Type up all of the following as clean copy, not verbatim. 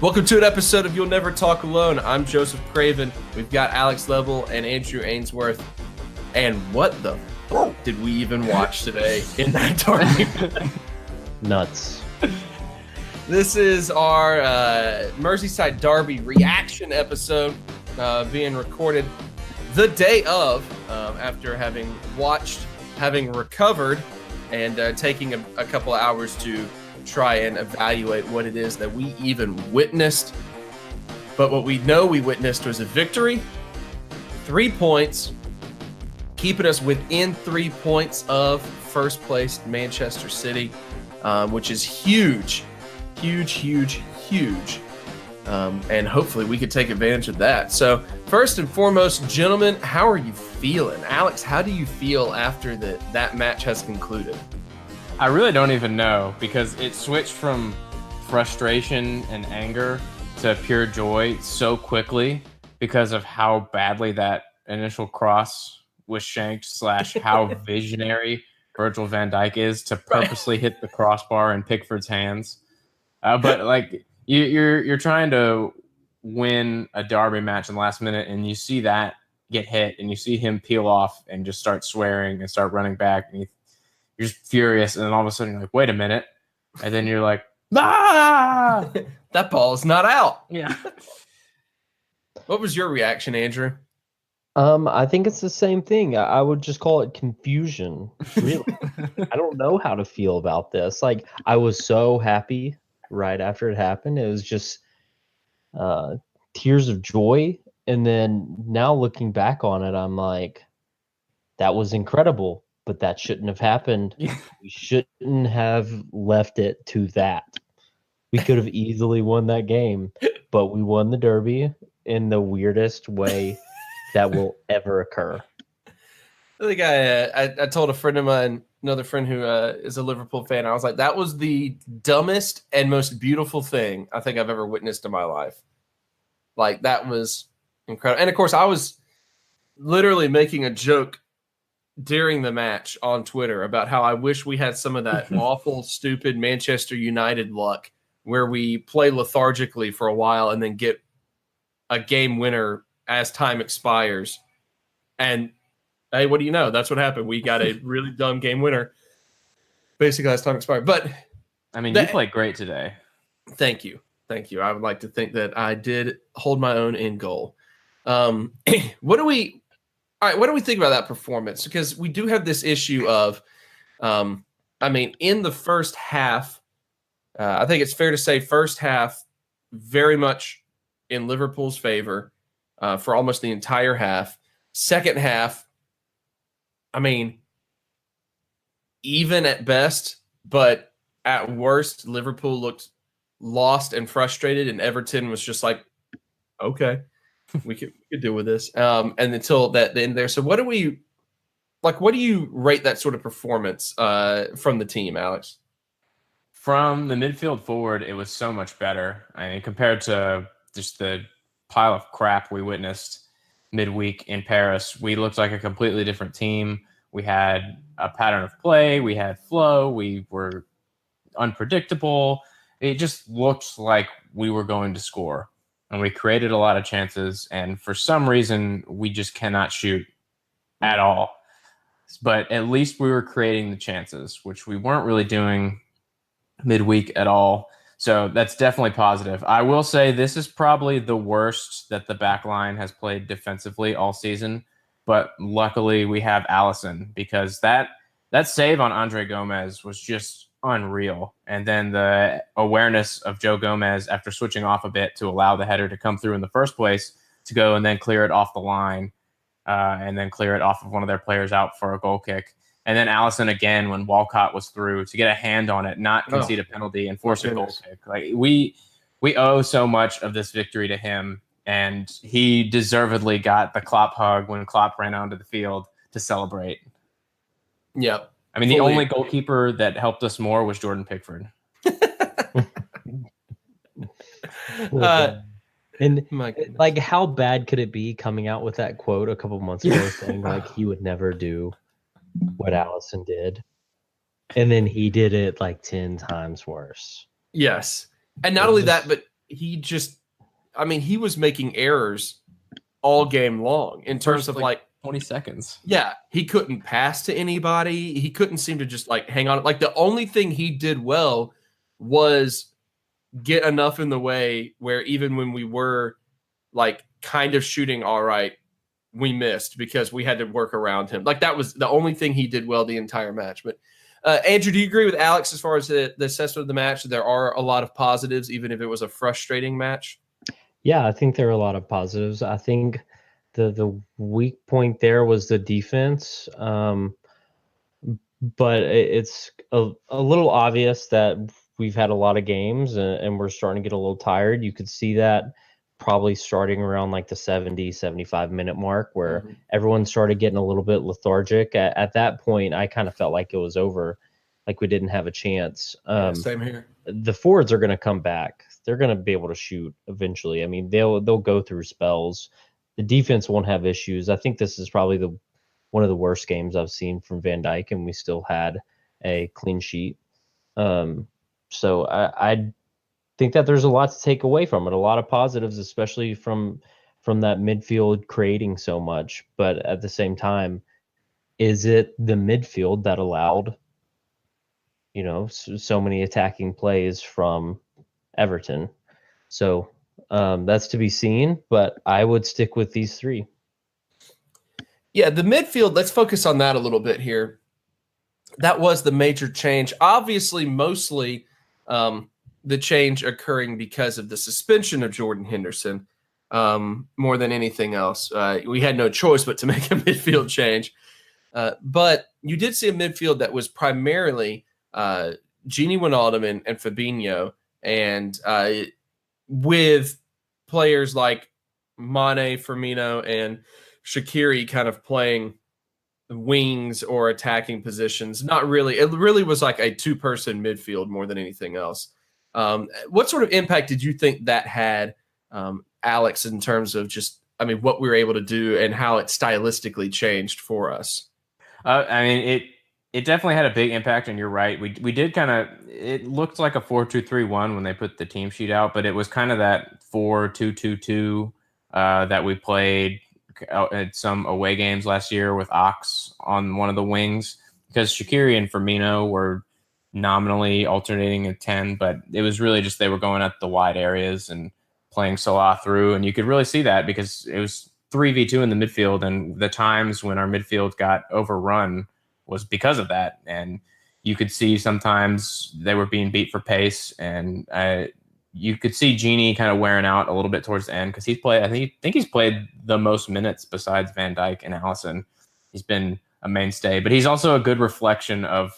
Welcome to an episode of You'll Never Talk Alone. I'm Joseph Craven. We've got Alex Level and Andrew Ainsworth. And what the did we even watch today in that tournament? Nuts. This is our Mersyside Derby reaction episode being recorded the day of, after having watched, having recovered, and taking a couple of hours to try and evaluate what it is that we even witnessed. But what we know we witnessed was a victory, 3 points, keeping us within 3 points of first place Manchester City, which is huge. And hopefully we could take advantage of that. So first and foremost, gentlemen, how are you feeling? Alex, how do you feel after that match has concluded? I really don't even know, because it switched from frustration and anger to pure joy so quickly because of how badly that initial cross was shanked / how visionary Virgil van Dijk is to purposely hit the crossbar in Pickford's hands. But like you're trying to win a derby match in the last minute, and you see that get hit, and you see him peel off and just start swearing and start running back, and you're just furious, and then all of a sudden you're like, wait a minute. And then you're like, ah! That ball is not out. Yeah. What was your reaction, Andrew? I think it's the same thing. I would just call it confusion, really. I don't know how to feel about this. Like, I was so happy right after it happened. It was just tears of joy. And then now looking back on it, I'm like, that was incredible. But that shouldn't have happened. We shouldn't have left it to that. We could have easily won that game, but we won the derby in the weirdest way that will ever occur. I think I told a friend of mine, another friend who is a Liverpool fan, I was like, that was the dumbest and most beautiful thing I think I've ever witnessed in my life. Like, that was incredible. And of course, I was literally making a joke during the match on Twitter about how I wish we had some of that awful, stupid Manchester United luck where we play lethargically for a while and then get a game winner as time expires. And hey, what do you know? That's what happened. We got a really dumb game winner basically as time expired. But I mean, you played great today. Thank you. I would like to think that I did hold my own in goal. What do we think about that performance? Because we do have this issue of, in the first half, I think it's fair to say first half very much in Liverpool's favor for almost the entire half. Second half, even at best, but at worst, Liverpool looked lost and frustrated, and Everton was just like, okay. We could deal with this. And until that the end there. So what do you rate that sort of performance from the team, Alex? From the midfield forward, it was so much better. I mean, compared to just the pile of crap we witnessed midweek in Paris, we looked like a completely different team. We had a pattern of play. We had flow. We were unpredictable. It just looked like we were going to score. And we created a lot of chances, and for some reason, we just cannot shoot at all. But at least we were creating the chances, which we weren't really doing midweek at all. So that's definitely positive. I will say this is probably the worst that the back line has played defensively all season. But luckily, we have Allison, because that save on Andre Gomez was just unreal. And then the awareness of Joe Gomez after switching off a bit to allow the header to come through in the first place, to go and then clear it off the line, and then clear it off of one of their players out for a goal kick. And then Allison again, when Walcott was through, to get a hand on it, not concede a penalty and force a goal kick. Like, we owe so much of this victory to him, and he deservedly got the Klopp hug when Klopp ran onto the field to celebrate. Yep. I mean, the only goalkeeper that helped us more was Jordan Pickford. And like, how bad could it be coming out with that quote a couple months ago saying like he would never do what Allison did, and then he did it like 10 times worse. Yes. And not only that, but he was making errors all game long in terms of like 20 seconds. Yeah, he couldn't pass to anybody. He couldn't seem to just like hang on. Like the only thing he did well was get enough in the way where even when we were like kind of shooting all right, we missed because we had to work around him. Like that was the only thing he did well the entire match. But Andrew, do you agree with Alex as far as the assessment of the match? There are a lot of positives, even if it was a frustrating match. Yeah, I think there are a lot of positives. I think the weak point there was the defense. But it's a little obvious that we've had a lot of games and we're starting to get a little tired. You could see that probably starting around like the 70, 75 minute mark where everyone started getting a little bit lethargic. At that point, I kind of felt like it was over, like we didn't have a chance. Same here. The forwards are going to come back. They're going to be able to shoot eventually. I mean, they'll go through spells. The defense won't have issues. I think this is probably one of the worst games I've seen from Van Dijk, and we still had a clean sheet. So I think that there's a lot to take away from it, a lot of positives, especially from that midfield creating so much. But at the same time, is it the midfield that allowed, so many attacking plays from Everton? So that's to be seen, but I would stick with these three. Yeah, the midfield, let's focus on that a little bit here. That was the major change. Obviously, mostly the change occurring because of the suspension of Jordan Henderson more than anything else. We had no choice but to make a midfield change. But you did see a midfield that was primarily Gini Wijnaldum and Fabinho, and with players like Mane, Firmino, and Shaqiri kind of playing wings or attacking positions. Not really. It really was like a two-person midfield more than anything else. What sort of impact did you think that had, Alex, in terms of just, what we were able to do and how it stylistically changed for us? It definitely had a big impact, and you're right. We did it looked like a 4-2-3-1 when they put the team sheet out, but it was kind of that 4-2-2-2 that we played at some away games last year with Ox on one of the wings, because Shaqiri and Firmino were nominally alternating at 10, but it was really just they were going at the wide areas and playing Salah through, and you could really see that because it was 3v2 in the midfield, and the times when our midfield got overrun was because of that. And you could see sometimes they were being beat for pace, and you could see Gini kind of wearing out a little bit towards the end because I think he's played the most minutes besides Van Dijk and Allison. He's been a mainstay, but he's also a good reflection of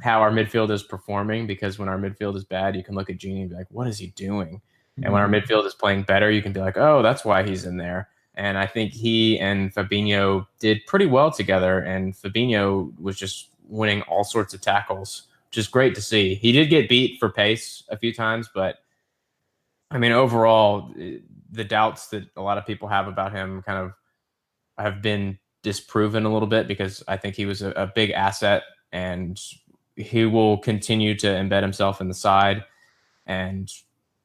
how our midfield is performing, because when our midfield is bad, you can look at Gini and be like, what is he doing? And when our midfield is playing better, you can be like, oh, that's why he's in there. And I think he and Fabinho did pretty well together, and Fabinho was just winning all sorts of tackles, which is great to see. He did get beat for pace a few times, but overall, the doubts that a lot of people have about him kind of have been disproven a little bit, because I think he was a big asset, and he will continue to embed himself in the side and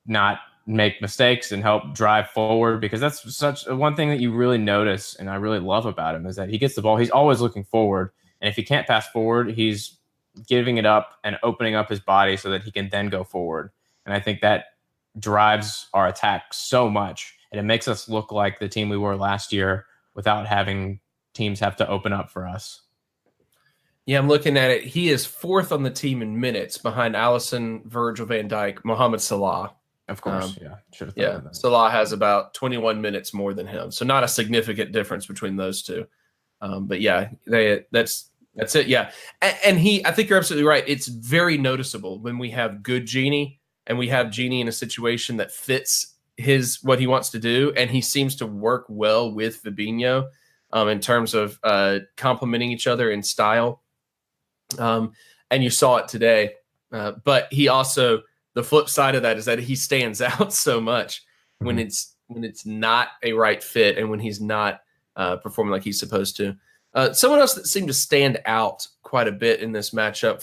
not make mistakes and help drive forward, because that's such one thing that you really notice and I really love about him, is that he gets the ball, he's always looking forward, and if he can't pass forward, he's giving it up and opening up his body so that he can then go forward. And I think that drives our attack so much, and it makes us look like the team we were last year without having teams have to open up for us. Yeah, I'm looking at it. He is fourth on the team in minutes behind Allison, Virgil van Dijk, Mohamed Salah. Of course, Salah has about 21 minutes more than him, so not a significant difference between those two. But yeah, that's it. Yeah, and I think you're absolutely right. It's very noticeable when we have good Gini, and we have Gini in a situation that fits what he wants to do, and he seems to work well with Fabinho in terms of complementing each other in style. And you saw it today, but he also. The flip side of that is that he stands out so much when it's not a right fit and when he's not performing like he's supposed to. Someone else that seemed to stand out quite a bit in this matchup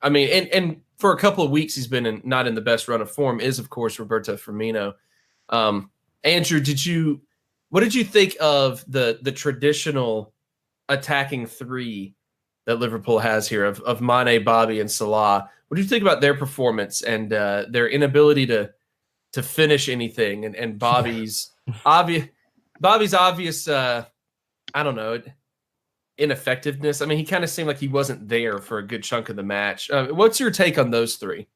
and for a couple of weeks he's been not in the best run of form is, of course, Roberto Firmino. Andrew, what did you think of the traditional attacking three that Liverpool has here of Mane, Bobby, and Salah? What do you think about their performance and their inability to finish anything, and Bobby's obvious I don't know, ineffectiveness? I mean, he kind of seemed like he wasn't there for a good chunk of the match. What's your take on those three?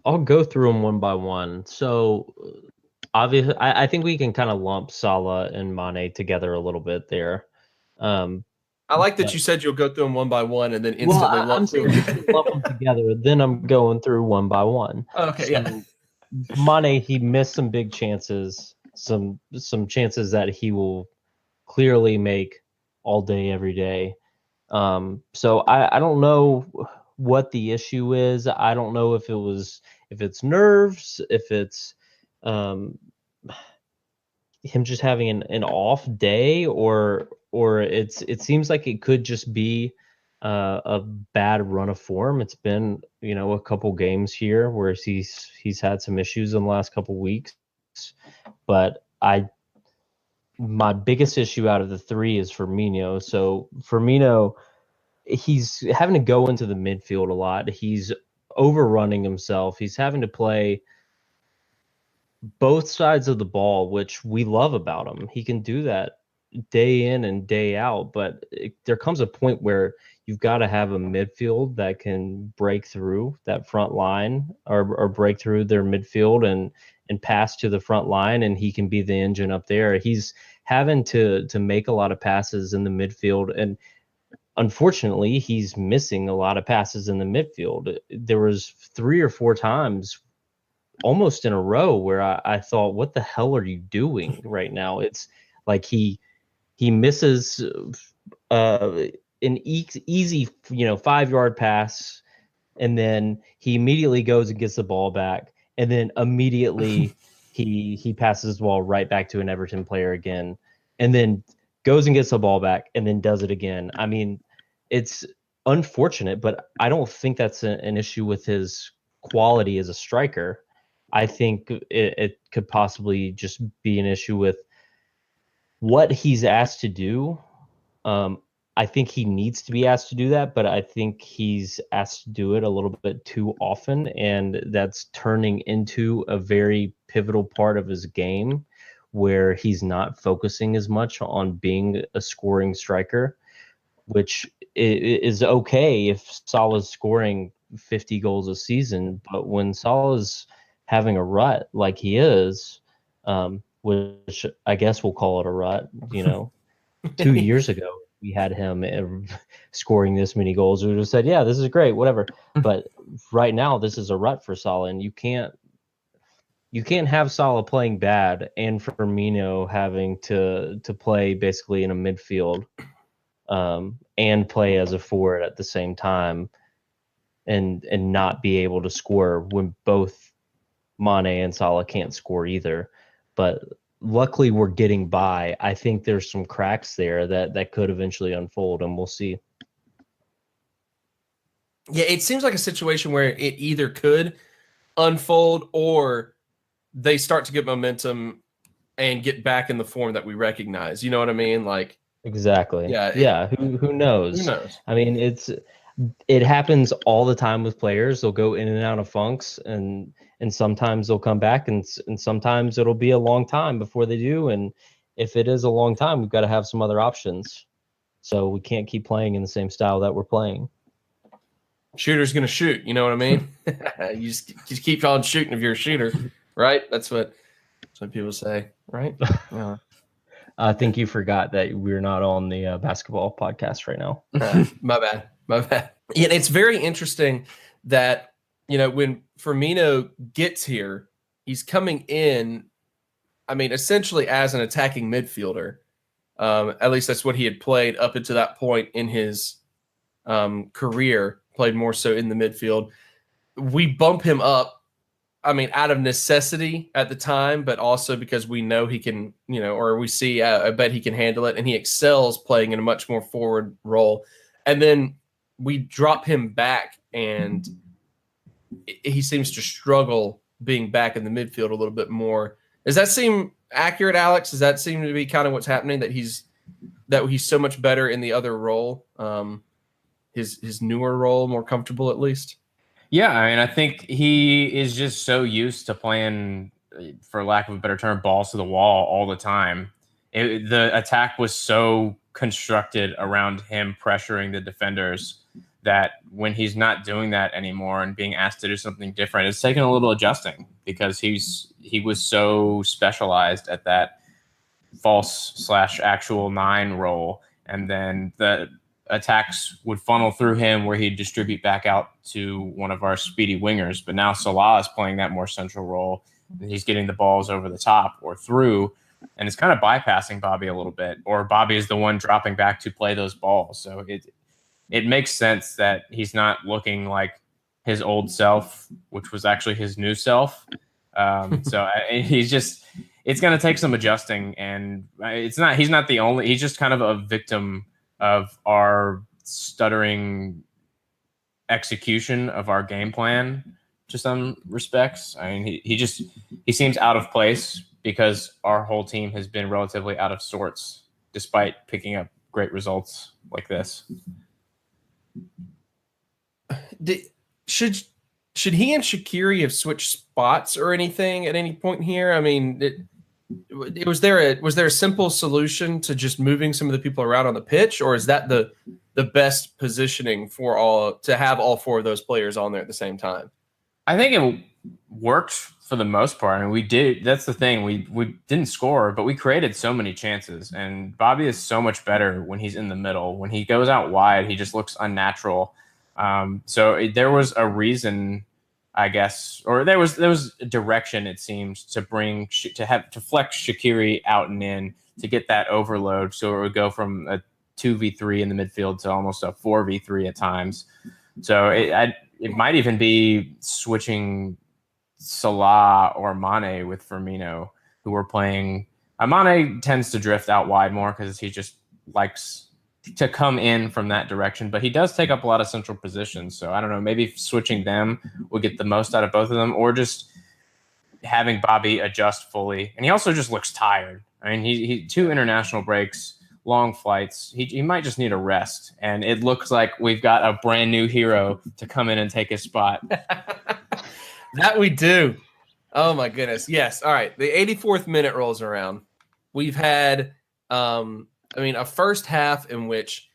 I'll go through them one by one. So, obviously, I think we can kind of lump Salah and Mane together a little bit there. I like that you said you'll go through them one by one and then instantly I'm saying you can lump them together. Then I'm going through one by one. Okay, so, yeah. Mane, he missed some big chances, some chances that he will clearly make all day, every day. So I don't know what the issue is. I don't know if it's nerves, if it's him just having an off day, or it seems like it could just be a bad run of form. It's been, a couple games here where he's had some issues in the last couple weeks, but my biggest issue out of the three is Firmino. So Firmino, he's having to go into the midfield a lot. He's overrunning himself. He's having to play both sides of the ball, which we love about him. He can do that day in and day out, but there comes a point where you've got to have a midfield that can break through that front line or break through their midfield and pass to the front line, and he can be the engine up there. He's having to make a lot of passes in the midfield, and unfortunately he's missing a lot of passes in the midfield. There was 3 or 4 times almost in a row where I thought, what the hell are you doing right now? It's like he misses an easy 5-yard pass, and then he immediately goes and gets the ball back, and then immediately he passes the ball right back to an Everton player again, and then goes and gets the ball back, and then does it again. I mean, it's unfortunate, but I don't think that's an issue with his quality as a striker. I think it could possibly just be an issue with what he's asked to do. I think he needs to be asked to do that, but I think he's asked to do it a little bit too often, and that's turning into a very pivotal part of his game where he's not focusing as much on being a scoring striker, which is okay if Salah's scoring 50 goals a season, but when Salah's having a rut like he is, which I guess we'll call it a rut, 2 years ago, we had him scoring this many goals. We would have said, yeah, this is great, whatever. But right now, this is a rut for Salah, and you can't have Salah playing bad and Firmino having to play basically in a midfield and play as a forward at the same time and not be able to score when both Mane and Salah can't score either. But luckily we're getting by. I think there's some cracks there that could eventually unfold, and we'll see. Yeah, it seems like a situation where it either could unfold or they start to get momentum and get back in the form that we recognize. You know what I mean? Like, exactly. Yeah. Who knows? Who knows? I mean, it happens all the time with players. They'll go in and out of funks, and sometimes they'll come back, and sometimes it'll be a long time before they do. And if it is a long time, we've got to have some other options. So we can't keep playing in the same style that we're playing. Shooter's going to shoot. You know what I mean? You just keep on shooting if you're a shooter, right? That's what people say, right? Yeah. I think you forgot that we're not on the basketball podcast right now. My bad. Yeah, it's very interesting that, when Firmino gets here, he's coming in, I mean, essentially as an attacking midfielder. At least that's what he had played up until that point in his career, played more so in the midfield. We bump him up, I mean, out of necessity at the time, but also because we know he can, or we see, I bet he can handle it, and he excels playing in a much more forward role. And then we drop him back, and he seems to struggle being back in the midfield a little bit more. Does that seem accurate, Alex? Does that seem to be kind of what's happening, that he's so much better in the other role, his newer role, more comfortable at least? Yeah, I mean, I think he is just so used to playing, for lack of a better term, balls to the wall all the time. The attack was so constructed around him pressuring the defenders that when he's not doing that anymore and being asked to do something different, it's taken a little adjusting, because he was so specialized at that false/actual 9 role, and then the attacks would funnel through him where he'd distribute back out to one of our speedy wingers. But now Salah is playing that more central role, and he's getting the balls over the top or through, and it's kind of bypassing Bobby a little bit, or Bobby is the one dropping back to play those balls. So it makes sense that he's not looking like his old self, which was actually his new self. It's going to take some adjusting, and he's not the only, he's just kind of a victim of our stuttering execution of our game plan to some respects. I mean, he seems out of place because our whole team has been relatively out of sorts despite picking up great results like this. Should he and Shaqiri have switched spots or anything at any point here? I mean, was there a simple solution to just moving some of the people around on the pitch, or is that the best positioning to have all 4 of those players on there at the same time? I think it worked for the most part. I mean, we did. That's the thing. We didn't score, but we created so many chances. And Bobby is so much better when he's in the middle. When he goes out wide, he just looks unnatural. There was a reason, I guess, or there was a direction, it seems, to flex Shaqiri out and in to get that overload, so it would go from a 2v3 in the midfield to almost a 4v3 at times. So it might even be switching Salah or Mane with Firmino, who were playing. Mane tends to drift out wide more because he just likes to come in from that direction, but he does take up a lot of central positions. So I don't know, maybe switching them will get the most out of both of them, or just having Bobby adjust fully. And he also just looks tired. I mean, he 2 international breaks, long flights. He might just need a rest. And it looks like we've got a brand new hero to come in and take his spot. That we do. Oh my goodness. Yes. All right. The 84th minute rolls around. We've had, a first half in which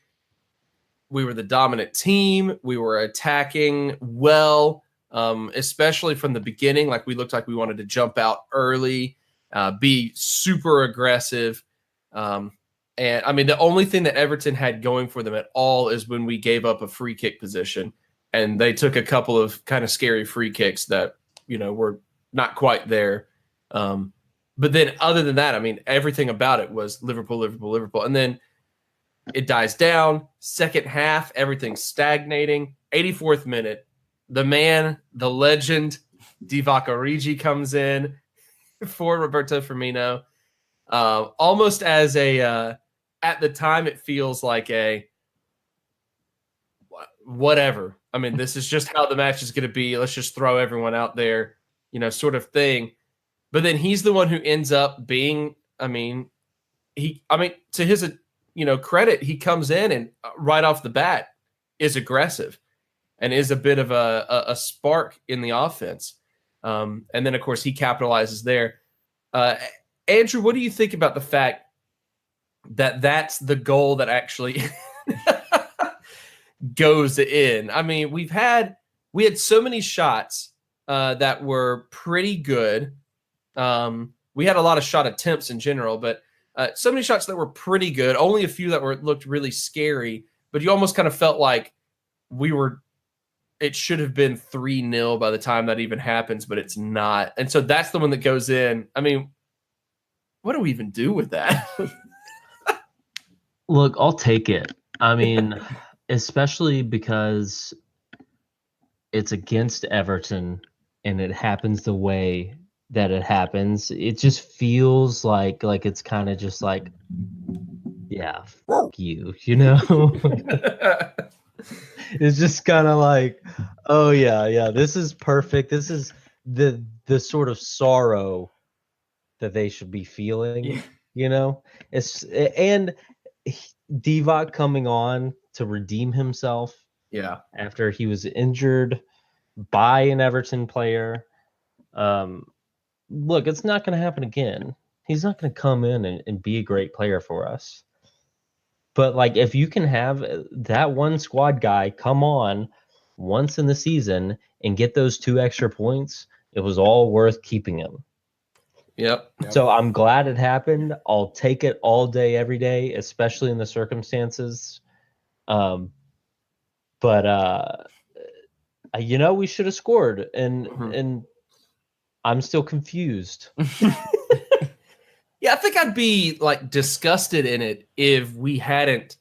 we were the dominant team. We were attacking well, especially from the beginning. Like, we looked like we wanted to jump out early, be super aggressive. And I mean, the only thing that Everton had going for them at all is when we gave up a free kick position, and they took a couple of kind of scary free kicks that, were not quite there. But then other than that, I mean, everything about it was Liverpool, Liverpool, Liverpool. And then it dies down. Second half, everything's stagnating. 84th minute, the man, the legend, Divock Origi comes in for Roberto Firmino. Almost as at the time, it feels like a whatever. I mean, this is just how the match is going to be. Let's just throw everyone out there, sort of thing. But then he's the one who ends up being, to his, credit, he comes in and right off the bat is aggressive and is a bit of a spark in the offense. And then, of course, he capitalizes there. Andrew, what do you think about the fact that that's the goal that actually goes in? I mean, we had so many shots that were pretty good. We had a lot of shot attempts in general, but so many shots that were pretty good. Only a few that looked really scary, but you almost kind of felt like it should have been 3-0 by the time that even happens, but it's not. And so that's the one that goes in. I mean, what do we even do with that? Look, I'll take it. I mean, especially because it's against Everton and it happens the way that it happens. It just feels like it's kind of just like, yeah, fuck you, It's just kind of like, Oh yeah. This is perfect. This is the sort of sorrow that they should be feeling. Yeah. You know, and Divock coming on to redeem himself Yeah. after he was injured by an Everton player. Look, it's not going to happen again. He's not going to come in and be a great player for us. But like, if you can have that one squad guy come on once in the season and get those 2 extra points, it was all worth keeping him. Yep. So I'm glad it happened. I'll take it all day, every day, especially in the circumstances. But we should have scored, and I'm still confused. Yeah, I think I'd be like disgusted in it if we hadn't,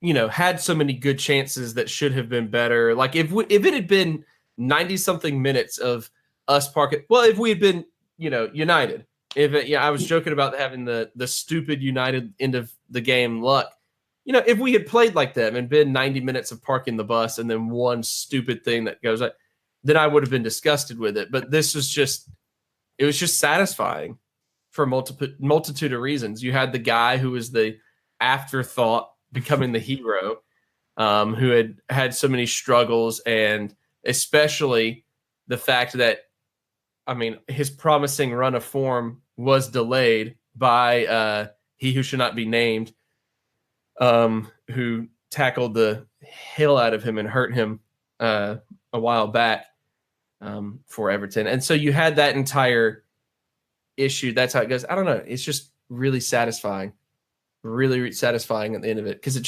had so many good chances that should have been better. Like if it had been 90 something minutes of us parking, well, if we had been, United, I was joking about having the stupid United end of the game luck. If we had played like them and been 90 minutes of parking the bus and then one stupid thing that goes up, then I would have been disgusted with it. But it was just satisfying for a multitude of reasons. You had the guy who was the afterthought becoming the hero, who had so many struggles, and especially the fact that, his promising run of form was delayed by he who should not be named, who tackled the hell out of him and hurt him a while back for Everton. And so you had that entire issue. That's how it goes. I don't know. It's just really satisfying. Really satisfying at the end of it, because it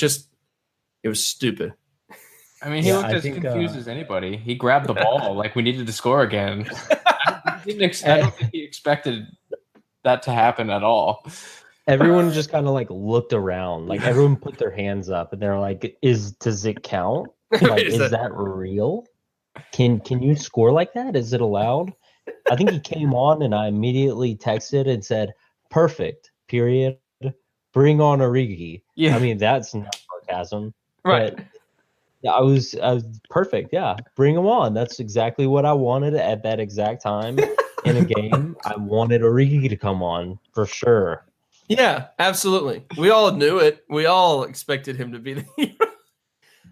was stupid. He looked as confused as anybody. He grabbed the ball like we needed to score again. I don't think he expected that to happen at all. Everyone just kind of like looked around, like everyone put their hands up, and they're like, does it count? Like, is that real? Can you score like that? Is it allowed? I think he came on, and I immediately texted and said, "Perfect. Period. Bring on Origi." Yeah. That's not sarcasm, right? But I was perfect. Yeah, bring him on. That's exactly what I wanted at that exact time in a game. I wanted Origi to come on for sure. Yeah, absolutely. We all knew it. We all expected him to be the hero.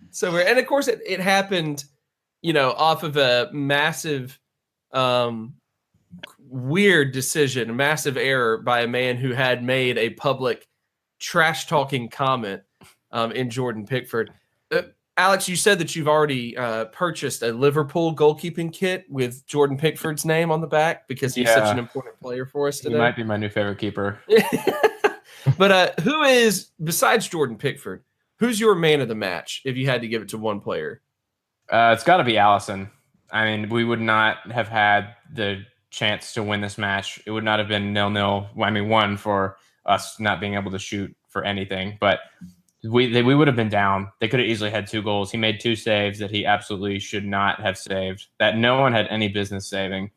So and of course it happened, off of a massive, weird decision, a massive error by a man who had made a public trash talking comment in Jordan Pickford. Alex, you said that you've already purchased a Liverpool goalkeeping kit with Jordan Pickford's name on the back because he's such an important player for us today. He might be my new favorite keeper. But who is, besides Jordan Pickford, who's your man of the match if you had to give it to one player? It's got to be Allison. We would not have had the chance to win this match. It would not have been 0-0. One for us not being able to shoot for anything, but we would have been down. They could have easily had 2 goals. He made 2 saves that he absolutely should not have saved, that no one had any business saving,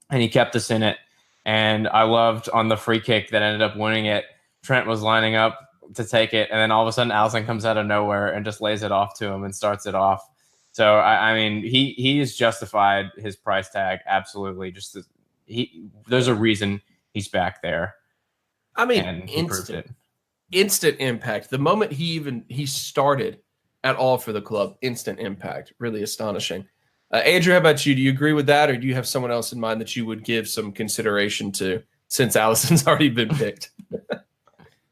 and he kept us in it. And I loved on the free kick that ended up winning it, Trent was lining up to take it, and then all of a sudden Allison comes out of nowhere and just lays it off to him and starts it off. So he has justified his price tag absolutely. There's a reason he's back there. Instant impact. The moment he started at all for the club, instant impact. Really astonishing. Andrew, how about you? Do you agree with that, or do you have someone else in mind that you would give some consideration to since Allison's already been picked?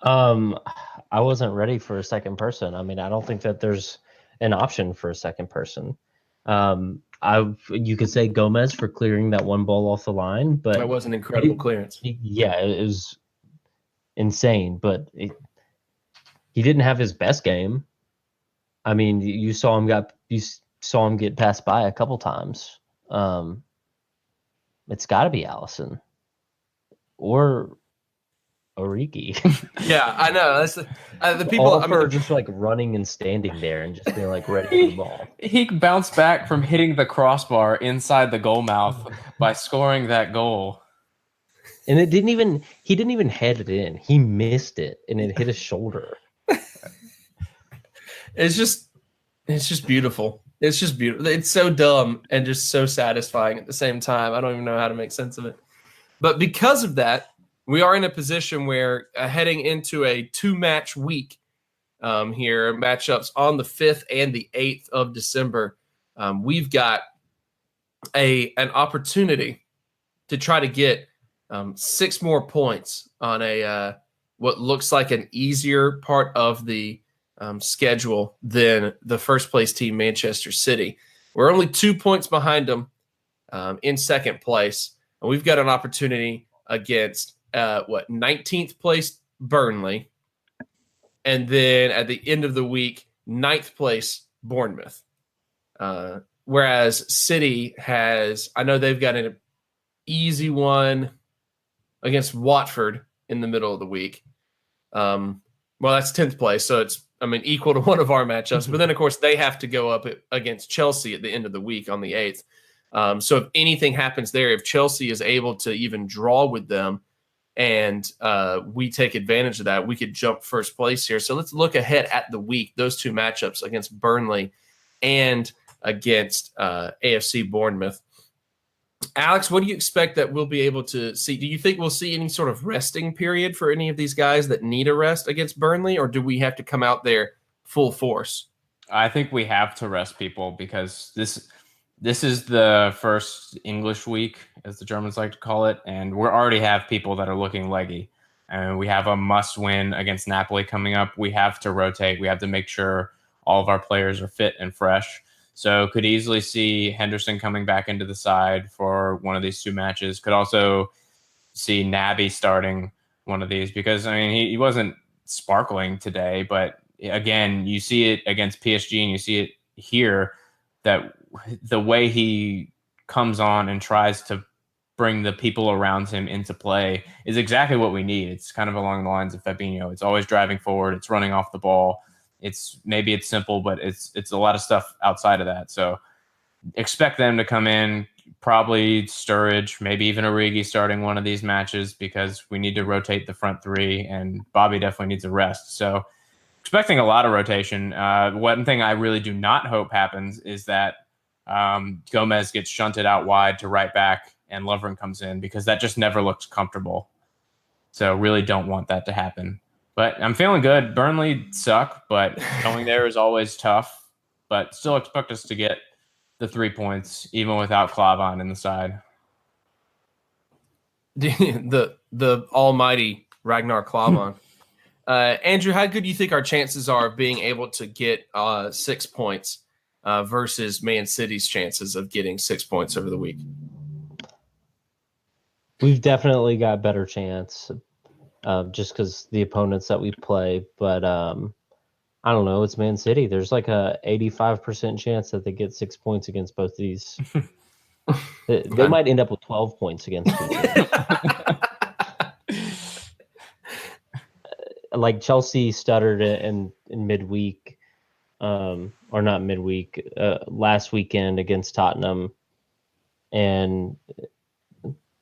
I wasn't ready for a second person. I don't think that there's an option for a second person. You could say Gomez for clearing that one ball off the line, but that was an incredible clearance. Yeah, it was insane, but he didn't have his best game. You saw him get passed by a couple times. It's got to be Allison or Origi. Yeah, I know. That's the people. All are just like running and standing there and just being like ready for the ball. He bounced back from hitting the crossbar inside the goal mouth by scoring that goal. And he didn't even head it in. He missed it and it hit his shoulder. It's just beautiful. It's just beautiful. It's so dumb and just so satisfying at the same time. I don't even know how to make sense of it. But because of that, we are in a position where heading into a 2-match week here, matchups on the 5th and the 8th of December, we've got an opportunity to try to get 6 more points on a what looks like an easier part of the schedule than the first place team, Manchester City. We're only 2 points behind them in second place, and we've got an opportunity against 19th place Burnley, and then at the end of the week, 9th place Bournemouth. Whereas City has, I know they've got an easy one against Watford in the middle of the week. Well, that's 10th place, so it's, equal to one of our matchups. But then, of course, they have to go up against Chelsea at the end of the week on the 8th. So if anything happens there, if Chelsea is able to even draw with them and we take advantage of that, we could jump first place here. So let's look ahead at the week, those 2 matchups against Burnley and against AFC Bournemouth. Alex, what do you expect that we'll be able to see? Do you think we'll see any sort of resting period for any of these guys that need a rest against Burnley, or do we have to come out there full force? I think we have to rest people because this is the first English week, as the Germans like to call it, and we already have people that are looking leggy. And we have a must-win against Napoli coming up. We have to rotate. We have to make sure all of our players are fit and fresh. So could easily see Henderson coming back into the side for one of these 2 matches. Could also see Naby starting one of these because, he wasn't sparkling today. But, again, you see it against PSG and you see it here that the way he comes on and tries to bring the people around him into play is exactly what we need. It's kind of along the lines of Fabinho. It's always driving forward. It's running off the ball. It's simple, but it's a lot of stuff outside of that. So expect them to come in, probably Sturridge, maybe even Origi starting one of these matches because we need to rotate the front 3 and Bobby definitely needs a rest. So expecting a lot of rotation. One thing I really do not hope happens is that Gomez gets shunted out wide to right back and Lovren comes in because that just never looks comfortable. So really don't want that to happen. But I'm feeling good. Burnley suck, but going there is always tough. But still expect us to get the 3 points, even without Klavan in the side. The almighty Ragnar Klavan. Andrew, how good do you think our chances are of being able to get 6 points versus Man City's chances of getting 6 points over the week? We've definitely got better chance. Just because the opponents that we play, but I don't know. It's Man City. There's like a 85% chance that they get 6 points against both these. They might end up with 12 points against each other. Like Chelsea stuttered in midweek, or not midweek, last weekend against Tottenham, and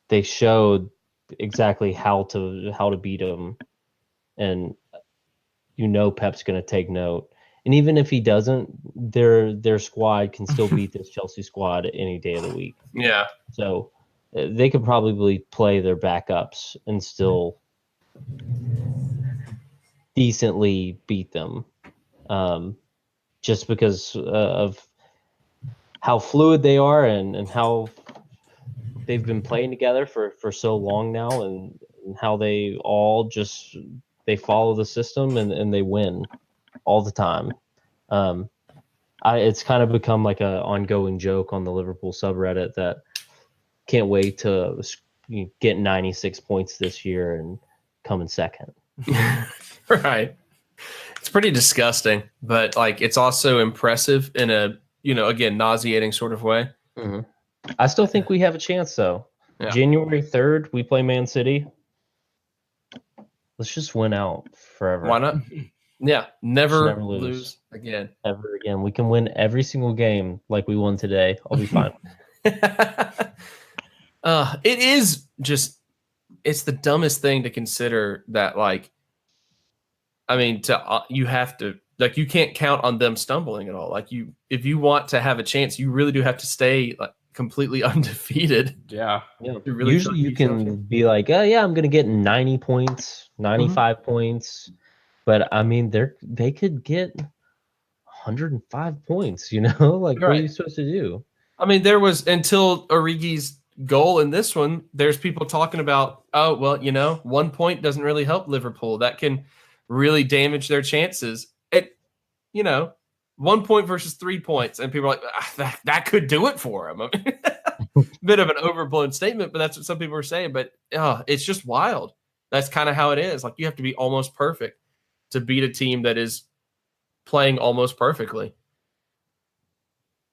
they showed exactly how to beat them, and Pep's going to take note. And even if he doesn't, their squad can still beat this Chelsea squad any day of the week. Yeah. So they could probably play their backups and still decently beat them, just because of how fluid they are and how they've been playing together for so long now, and how they all they follow the system and they win all the time. It's kind of become like a ongoing joke on the Liverpool subreddit that can't wait to get 96 points this year and come in second. Right. It's pretty disgusting, but it's also impressive in a, again, nauseating sort of way. Mm-hmm. I still think we have a chance, though. Yeah. January 3rd, we play Man City. Let's just win out forever. Why not? Yeah, never lose again. Ever again. We can win every single game like we won today. I'll be fine. It is just, it's the dumbest thing to consider that, you have to, like you can't count on them stumbling at all. Like if you want to have a chance, you really do have to stay like completely undefeated. Yeah. Really Usually you can be like, oh yeah, I'm gonna get 90 points, 95 points, but I mean they could get 105 points. Like what are you supposed to do? I mean, there was until Origi's goal in this one. There's people talking about, oh well, 1 point doesn't really help Liverpool. That can really damage their chances. 1 point versus 3 points, and people are like, that could do it for him. I mean, bit of an overblown statement, but that's what some people are saying. But it's just wild. That's kind of how it is. Like you have to be almost perfect to beat a team that is playing almost perfectly.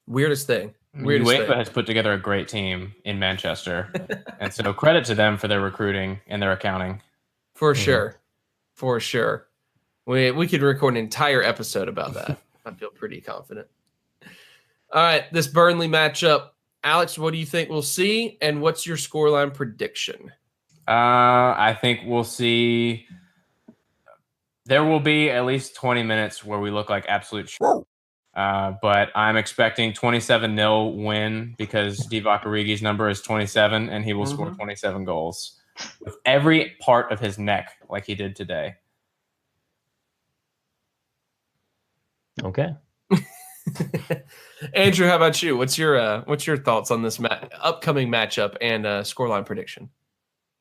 Weirdest thing. UEFA has put together a great team in Manchester, and so credit to them for their recruiting and their accounting. For sure. We could record an entire episode about that. I feel pretty confident. All right, this Burnley matchup. Alex, what do you think we'll see, and what's your scoreline prediction? I think we'll see. There will be at least 20 minutes where we look like absolute shit. But I'm expecting 27-0 win because Divock Origi's number is 27, and he will score 27 goals with every part of his neck like he did today. Okay. Andrew, how about you? What's your thoughts on this upcoming matchup and scoreline prediction?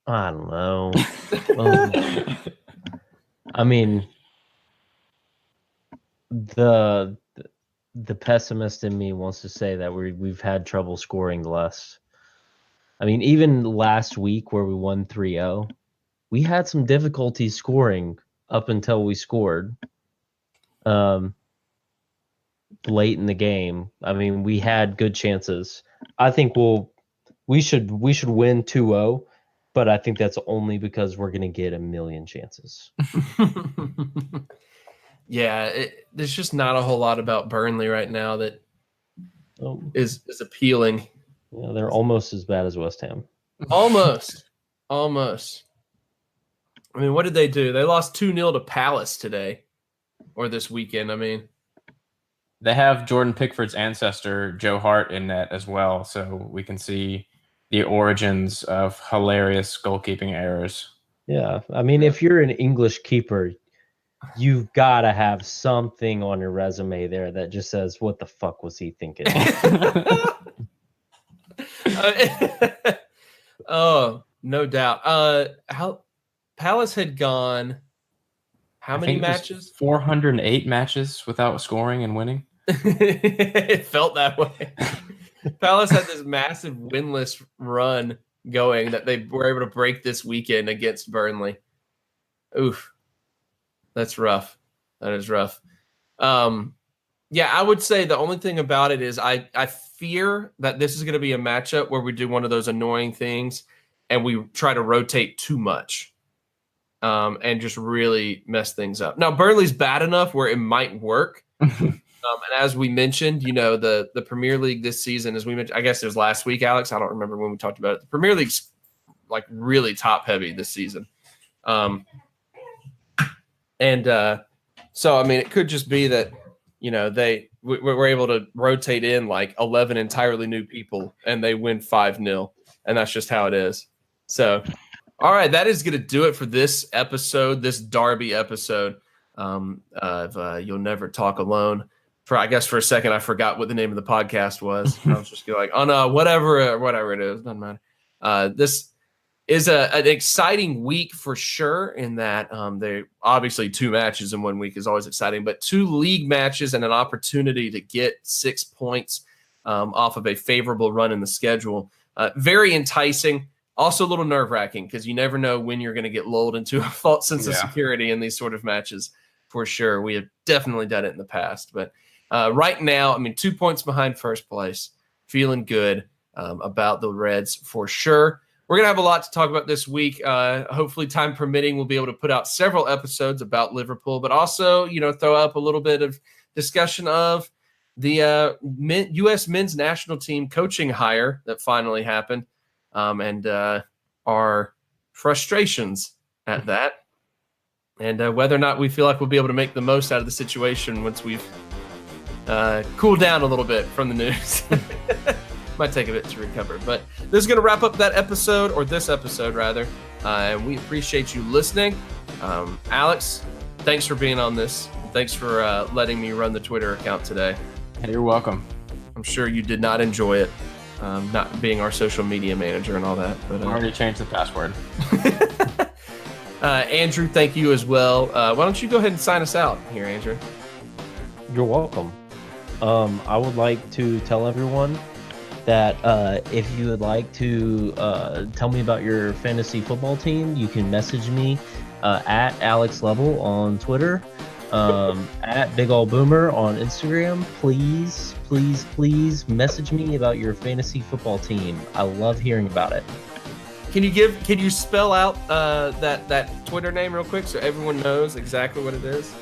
I don't know. I mean, the pessimist in me wants to say that we've had trouble scoring less. I mean, even last week where we won 3-0, we had some difficulty scoring up until we scored. Late in the game. I mean, we had good chances. I think we should win 2-0, but I think that's only because we're going to get a million chances. Yeah, there's just not a whole lot about Burnley right now that is appealing. Yeah, they're almost as bad as West Ham. Almost. I mean, what did they do? They lost 2-0 to Palace today or this weekend. I mean, they have Jordan Pickford's ancestor, Joe Hart, in net as well, so we can see the origins of hilarious goalkeeping errors. Yeah, I mean, if you're an English keeper, you've got to have something on your resume there that just says, what the fuck was he thinking? Oh, no doubt. How Palace had gone how many matches? 408 matches without scoring and winning. It felt that way. Palace had this massive winless run going that they were able to break this weekend against Burnley. Oof. That's rough. That is rough. Yeah, I would say the only thing about it is I fear that this is going to be a matchup where we do one of those annoying things and we try to rotate too much and just really mess things up. Now, Burnley's bad enough where it might work. And as we mentioned, the Premier League this season, as we mentioned, I guess it was last week, Alex. I don't remember when we talked about it. The Premier League's like really top heavy this season. So, I mean, it could just be that, we're able to rotate in like 11 entirely new people and they win 5-0. And that's just how it is. So, all right, that is going to do it for this episode, this Derby episode of You'll Never Talk Alone. I guess for a second, I forgot what the name of the podcast was. I was just like, oh no, whatever it is, doesn't matter. This is an exciting week for sure in that they obviously 2 matches in 1 week is always exciting, but 2 league matches and an opportunity to get 6 points off of a favorable run in the schedule. Very enticing. Also a little nerve-wracking because you never know when you're going to get lulled into a false sense of security in these sort of matches for sure. We have definitely done it in the past, but right now, I mean, 2 points behind first place, feeling good about the Reds for sure. We're going to have a lot to talk about this week. Hopefully, time permitting, we'll be able to put out several episodes about Liverpool, but also, throw up a little bit of discussion of the U.S. men's national team coaching hire that finally happened and our frustrations at that. and whether or not we feel like we'll be able to make the most out of the situation once we've cooled down a little bit from the news. Might take a bit to recover, but this is going to wrap up that episode, or this episode rather. And we appreciate you listening. Alex, thanks for being on this. Thanks for letting me run the Twitter account today. Hey, you're welcome. I'm sure you did not enjoy it, not being our social media manager and all that. But I already changed the password. Andrew, thank you as well. Why don't you go ahead and sign us out here, Andrew? You're welcome. I would like to tell everyone that if you would like to tell me about your fantasy football team, you can message me at Alex Level on Twitter, at Big Ol' Boomer on Instagram. Please, please, please message me about your fantasy football team. I love hearing about it. Can you spell out that Twitter name real quick so everyone knows exactly what it is?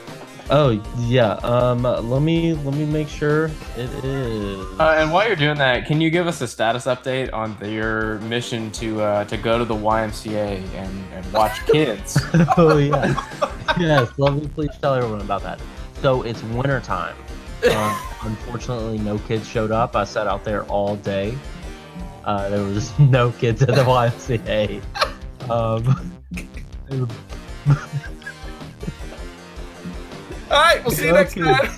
Oh yeah. Let me make sure it is. And while you're doing that, can you give us a status update on your mission to go to the YMCA and watch kids? Oh yeah. Yes. Let me please tell everyone about that. So it's winter time. Unfortunately, no kids showed up. I sat out there all day. There was no kids at the YMCA. All right, we'll see you next time.